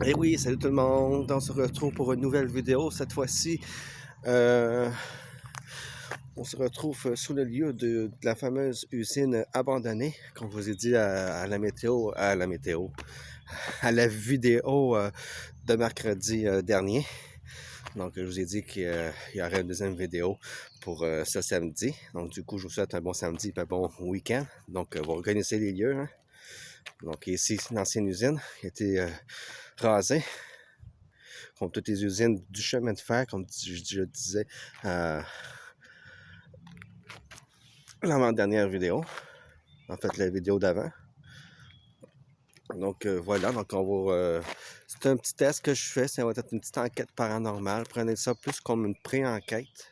Et oui, salut tout le monde, on se retrouve pour une nouvelle vidéo. Cette fois-ci, euh, on se retrouve sous le lieu de la fameuse usine abandonnée, comme je vous ai dit à la météo, à la vidéo de mercredi dernier. Donc, je vous ai dit qu'il y aurait une deuxième vidéo pour ce samedi. Donc, du coup, je vous souhaite un bon samedi et un bon week-end. Donc, vous reconnaissez les lieux, hein? Donc, ici, c'est une ancienne usine qui a été rasée, comme toutes les usines du chemin de fer, comme je disais l'avant-dernière vidéo, en fait la vidéo d'avant. Donc voilà, donc on va... c'est un petit test que je fais, ça va être une petite enquête paranormale. Prenez ça plus comme une pré-enquête.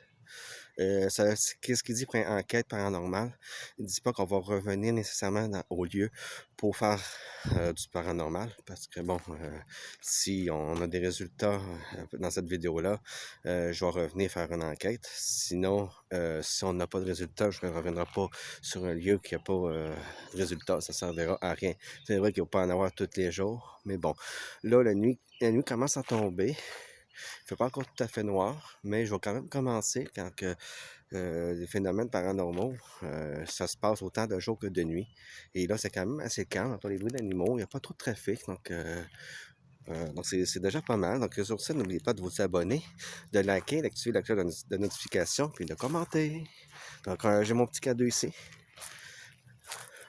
Qu'est-ce qu'il dit enquête paranormale? Il ne dit pas qu'on va revenir nécessairement au lieu pour faire du paranormal, parce que bon, si on a des résultats dans cette vidéo-là, je vais revenir faire une enquête. Sinon, si on n'a pas de résultats, je ne reviendrai pas sur un lieu qui n'a pas de résultats. Ça ne servira à rien. C'est vrai qu'il ne va pas en avoir tous les jours, mais bon. Là, la nuit commence à tomber. Il ne fait pas encore tout à fait noir, mais je vais quand même commencer quand les phénomènes paranormaux, ça se passe autant de jour que de nuit. Et là, c'est quand même assez calme, entre les bruits d'animaux, il n'y a pas trop de trafic, donc c'est déjà pas mal. Donc sur ça, n'oubliez pas de vous abonner, de liker, d'activer la cloche de notification, puis de commenter. Donc j'ai mon petit cadeau ici.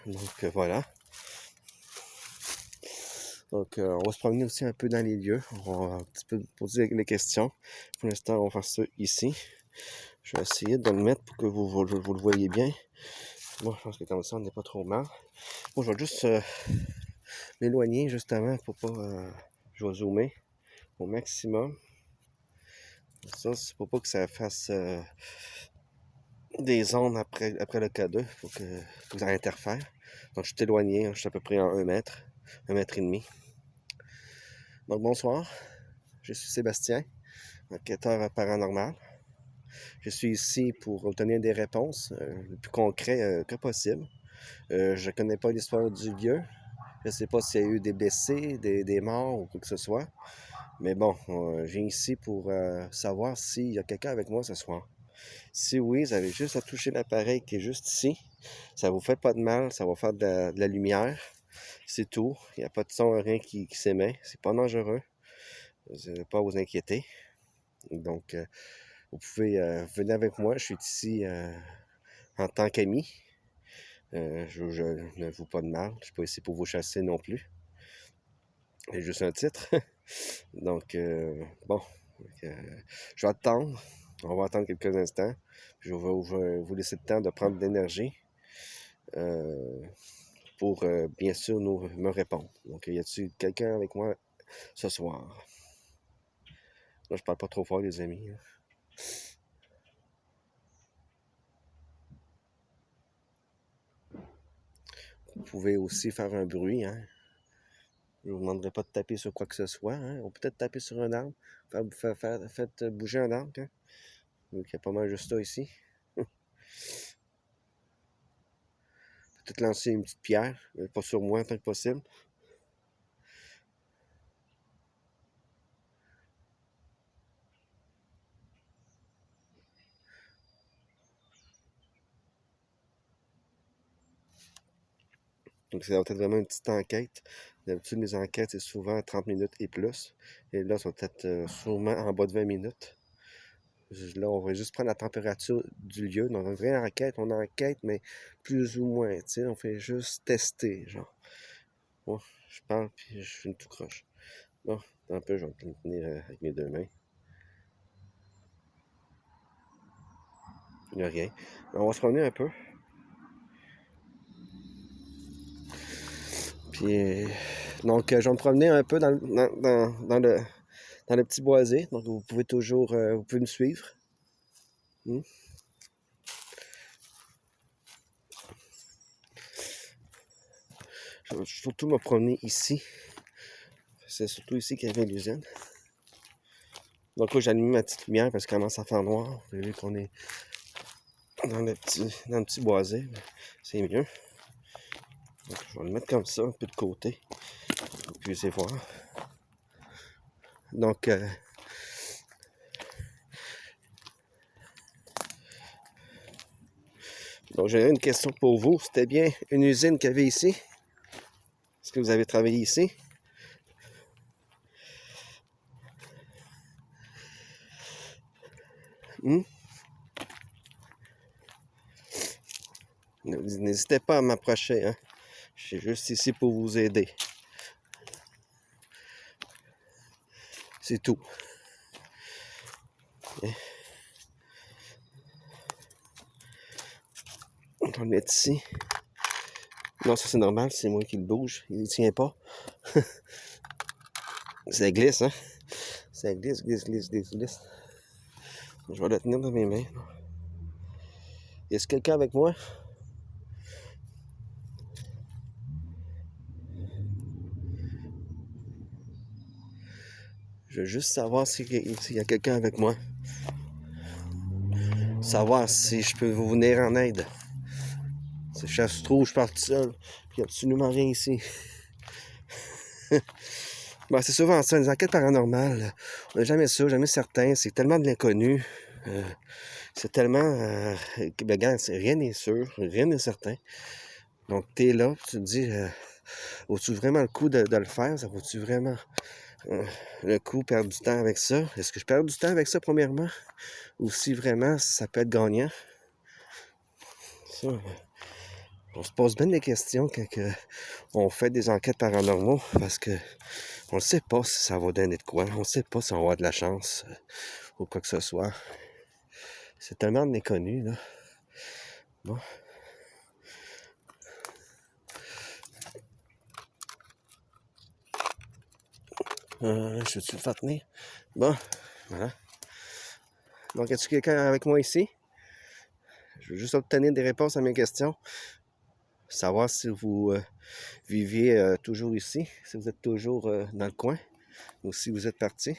Donc voilà. Donc on va se promener aussi un peu dans les lieux. On va un petit peu poser les questions. Pour l'instant, on va faire ça ici. Je vais essayer de le mettre pour que vous le voyez bien. Moi, je pense que comme ça, on n'est pas trop mal. Moi, je vais juste m'éloigner, justement, pour pas... je vais zoomer au maximum. Ça, c'est pour pas que ça fasse des ondes après le K2, pour que ça interfère. Donc, je suis éloigné, je suis à peu près en 1 mètre, 1 mètre et demi. Donc, bonsoir. Je suis Sébastien, enquêteur paranormal. Je suis ici pour obtenir des réponses le plus concrètes que possible. Je ne connais pas l'histoire du lieu. Je ne sais pas s'il y a eu des blessés, des morts ou quoi que ce soit. Mais bon, je viens ici pour savoir s'il y a quelqu'un avec moi ce soir. Si oui, vous avez juste à toucher l'appareil qui est juste ici. Ça vous fait pas de mal, ça va faire de la lumière. C'est tout. Il n'y a pas de son, rien qui s'émet. C'est pas dangereux. Vous n'avez pas à vous inquiéter. Donc, vous pouvez venir avec moi. Je suis ici en tant qu'ami. Je ne vous pas de mal. Je ne suis pas ici pour vous chasser non plus. C'est juste un titre. Donc, bon. Je vais attendre. On va attendre quelques instants. Puis je vais vous laisser le temps de prendre de l'énergie pour, bien sûr, me répondre. Donc, y a-t-il quelqu'un avec moi ce soir? Là, je parle pas trop fort, les amis. Vous pouvez aussi faire un bruit, hein? Je ne vous demanderai pas de taper sur quoi que ce soit, hein? On peut peut-être taper sur un arbre. Faites bouger un arbre, hein? Donc, il y a pas mal juste ça ici. Peut-être lancer une petite pierre, mais pas sur moi tant que possible. Donc, ça va être vraiment une petite enquête. D'habitude, les enquêtes, c'est souvent 30 minutes et plus. Et là, ça va être sûrement en bas de 20 minutes. Là, on va juste prendre la température du lieu. Dans une vraie enquête, on enquête, mais plus ou moins. Tu sais, on fait juste tester, genre. Bon, je parle, puis je fais une tout croche. Bon, un peu, je vais me tenir avec mes 2 mains. Il n'y a rien. On va se promener un peu. Puis, donc, je vais me promener un peu dans le petit boisé. Donc, vous pouvez toujours, vous pouvez me suivre. Hmm? Je vais surtout me promener ici. C'est surtout ici qu'il y avait l'usine. Donc là, j'allume ma petite lumière parce qu'il commence à faire noir. Vous voyez qu'on est dans le petit boisé. C'est mieux. Donc, je vais le mettre comme ça, un peu de côté. Vous puissiez voir. Donc, j'avais une question pour vous. C'était bien une usine qu'il y avait ici? Est-ce que vous avez travaillé ici? Hmm? N'hésitez pas à m'approcher, hein? Je suis juste ici pour vous aider. C'est tout. On va le mettre ici. Non, ça c'est normal, c'est moi qui le bouge. Il ne tient pas. Ça glisse, hein? Ça glisse, glisse, glisse, glisse, glisse. Je vais le tenir dans mes mains. Est-ce quelqu'un avec moi? Je veux juste savoir s'il y a quelqu'un avec moi. Savoir si je peux vous venir en aide. Si je se trouve, je pars tout seul. Puis il n'y a absolument rien ici. Ben, c'est souvent ça, les enquêtes paranormales. On n'est jamais sûr, jamais certain. C'est tellement de l'inconnu. C'est tellement... regarde, rien n'est sûr, rien n'est certain. Donc, tu es là, tu te dis, vaut-tu vraiment le coup de le faire? Ça vaut-tu vraiment le coup perdre du temps avec ça? Est-ce que je perds du temps avec ça, premièrement? Ou si vraiment ça peut être gagnant? Ça, on se pose bien des questions quand on fait des enquêtes paranormaux parce que on ne sait pas si ça va donner de quoi. On ne sait pas si on va avoir de la chance ou quoi que ce soit. C'est tellement méconnu, là. Bon. Je vais-tu le faire tenir? Bon, voilà. Donc, est-ce quelqu'un avec moi ici? Je veux juste obtenir des réponses à mes questions. Savoir si vous viviez toujours ici, si vous êtes toujours dans le coin, ou si vous êtes parti.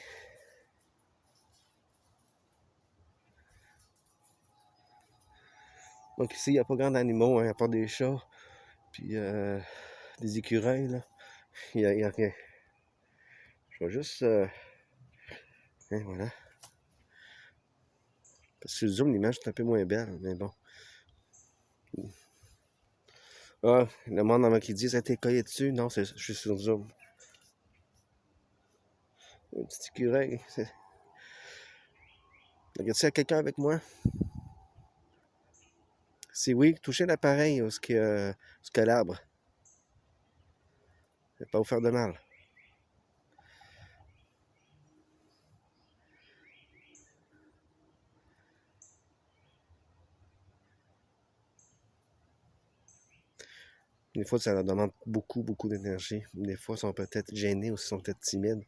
Donc ici, il n'y a pas grand d'animaux, hein, à part des chats, puis des écureuils, là. Il n'y a rien. Je vais juste... hein, voilà. Parce que sur le zoom, l'image est un peu moins belle, mais bon. Ah, le monde avant qui dit, ça a été collé dessus. Non, je suis sur le zoom. Un petit écureuil. Regarde-tu, il y a quelqu'un avec moi? Si oui, touchez l'appareil où ce que l'arbre. Ça va pas vous faire de mal. Des fois, ça leur demande beaucoup, beaucoup d'énergie. Des fois, ils sont peut-être gênés ou ils sont peut-être timides.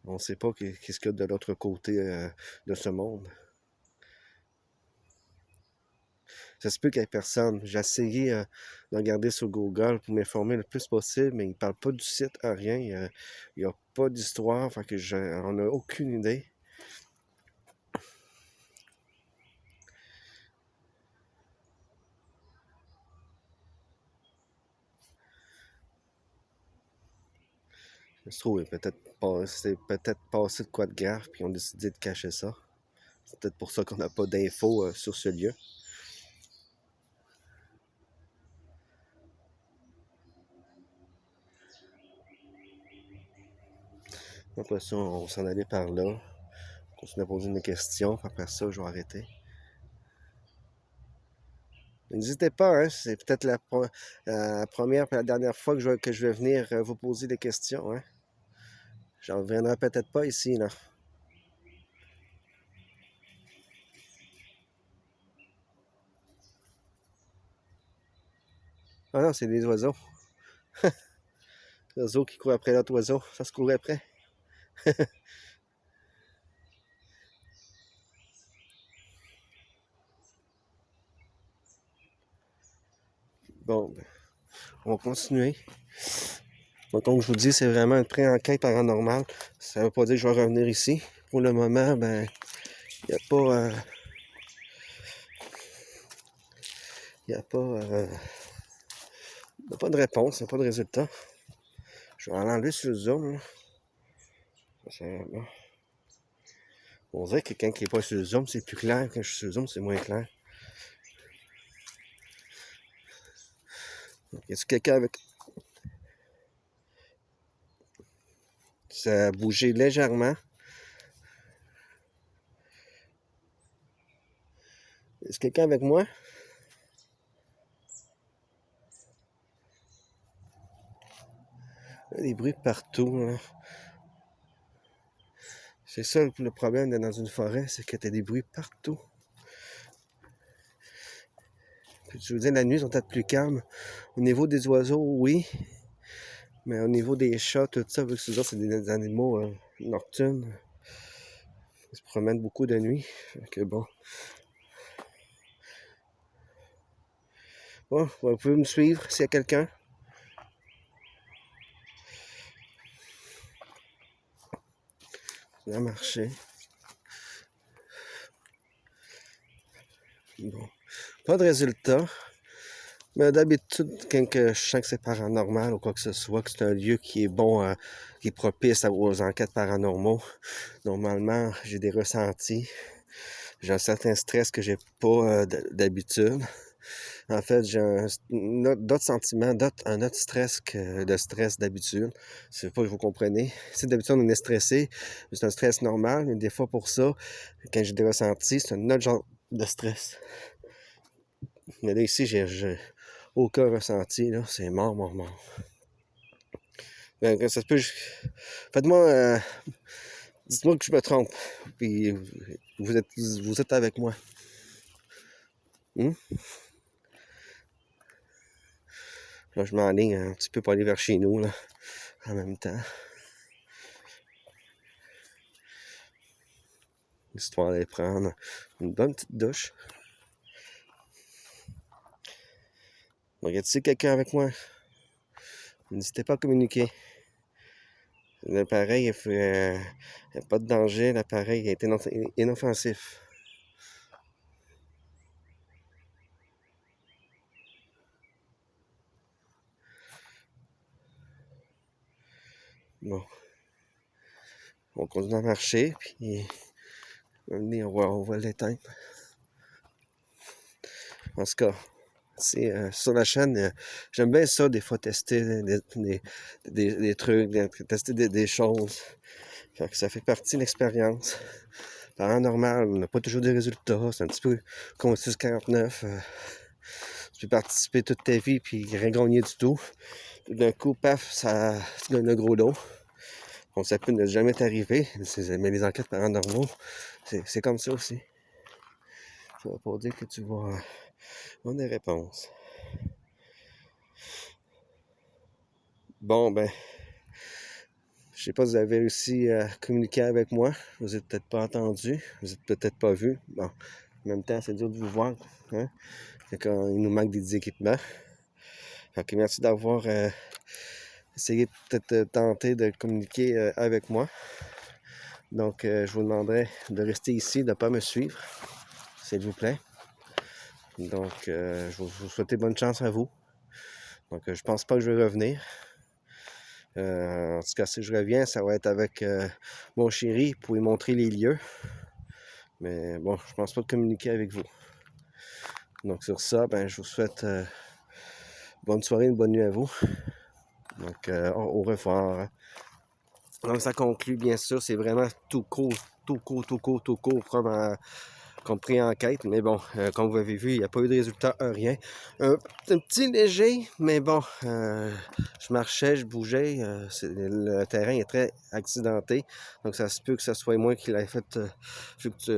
On ne sait pas qu'est-ce qu'il y a de l'autre côté de ce monde. Ça se peut qu'il n'y ait personne. J'ai essayé de regarder sur Google pour m'informer le plus possible, mais ils ne parlent pas du site à rien. Il n'y a pas d'histoire, fait que on n'a aucune idée. Ça se trouve, c'est peut-être passé de quoi de grave, puis ils ont décidé de cacher ça. C'est peut-être pour ça qu'on n'a pas d'infos sur ce lieu. Après ça, on va s'en aller par là. Continuer à poser des questions. Après ça, je vais arrêter. N'hésitez pas, hein, c'est peut-être la première et la dernière fois que je vais venir vous poser des questions. Hein. J'en reviendrai peut-être pas ici, là. Ah non, c'est des oiseaux. Des oiseaux qui courent après l'autre oiseau. Ça se courait après. Bon, ben, on va continuer. Donc, comme je vous dis, c'est vraiment une pré-enquête paranormale. Ça ne veut pas dire que je vais revenir ici. Pour le moment, ben, il n'y a pas... il n'y a pas de réponse, il n'y a pas de résultat. Je vais aller enlever sur le zoom. Là. Bon. On dirait que quand il n'est pas sur le zoom, c'est plus clair. Quand je suis sur le zoom, c'est moins clair. Y a-t-il quelqu'un avec... Ça a bougé légèrement. Est-ce quelqu'un avec moi? Il y a des bruits partout. Hein. C'est ça le problème d'être dans une forêt, c'est que tu as des bruits partout. Puis, je veux dire, la nuit, ils sont peut-être plus calmes. Au niveau des oiseaux, oui. Mais au niveau des chats, tout ça, vu que c'est des animaux nocturnes. Ils se promènent beaucoup de nuit. Fait que bon. Bon, vous pouvez me suivre s'il y a quelqu'un. Ça a marché. Bon. Pas de résultat. Mais d'habitude, quand je sens que c'est paranormal ou quoi que ce soit, que c'est un lieu qui est bon, qui est propice aux enquêtes paranormaux, normalement, j'ai des ressentis. J'ai un certain stress que j'ai pas d'habitude. En fait, j'ai d'autres sentiments, un autre stress que le stress d'habitude. C'est pas que vous comprenez. Si d'habitude on est stressé, c'est un stress normal, mais des fois pour ça, quand j'ai des ressentis, c'est un autre genre de stress. Mais là, ici, j'ai aucun ressenti, là. C'est mort. Ben, ça se peut. Faites-moi. Dites-moi que je me trompe. Puis vous êtes avec moi. Là, je m'enligne un petit peu pour aller vers chez nous, là, en même temps. Histoire d'aller prendre une bonne petite douche. Donc, y a-t-il quelqu'un avec moi? N'hésitez pas à communiquer. L'appareil, il n'y a pas de danger. L'appareil est inoffensif. Bon. On continue à marcher, puis on va l'éteindre. En tout cas, sur la chaîne, j'aime bien ça, des fois, tester des trucs, tester des choses. Fait que ça fait partie de l'expérience. Paranormal, on n'a pas toujours des résultats. C'est un petit peu comme 649. Tu peux participer toute ta vie puis rien gagner du tout. D'un coup, paf, ça tu gagnes le gros lot. On ça peut ne jamais t'arriver. Mais les enquêtes paranormaux, c'est comme ça aussi. Ça va pas dire que tu vas avoir des réponses. Bon, ben, je sais pas si vous avez réussi à communiquer avec moi. Vous n'êtes peut-être pas entendu. Vous n'êtes peut-être pas vu. Bon, en même temps, c'est dur de vous voir. Hein? Il nous manque des équipements. Fait que merci d'avoir essayé peut-être tenter de communiquer avec moi. Donc, je vous demanderai de rester ici, de ne pas me suivre, s'il vous plaît. Donc, je vous souhaite bonne chance à vous. Donc, je pense pas que je vais revenir. En tout cas, si je reviens, ça va être avec mon chéri pour lui montrer les lieux. Mais bon, je pense pas communiquer avec vous. Donc, sur ça, ben, je vous souhaite bonne soirée, une bonne nuit à vous. Donc, au revoir. Donc, ça conclut, bien sûr, c'est vraiment tout court, comme pré-enquête. Mais bon, comme vous avez vu, il n'y a pas eu de résultat, rien. Un petit léger, mais bon, je marchais, je bougeais. Le terrain est très accidenté. Donc, ça se peut que ça soit moi qui l'ai fait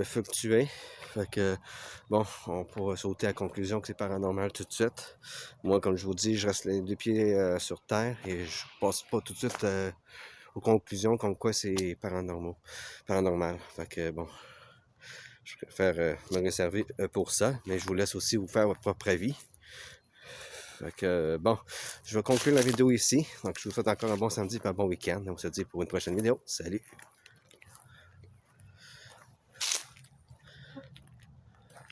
fluctuer. Fait que, bon, on pourra sauter à la conclusion que c'est paranormal tout de suite. Moi, comme je vous dis, je reste les deux pieds sur terre et je passe pas tout de suite aux conclusions comme quoi c'est paranormal. Fait que, bon, je préfère me réserver pour ça, mais je vous laisse aussi vous faire votre propre avis. Fait que, bon, je vais conclure la vidéo ici. Donc, je vous souhaite encore un bon samedi et un bon week-end. On se dit pour une prochaine vidéo. Salut!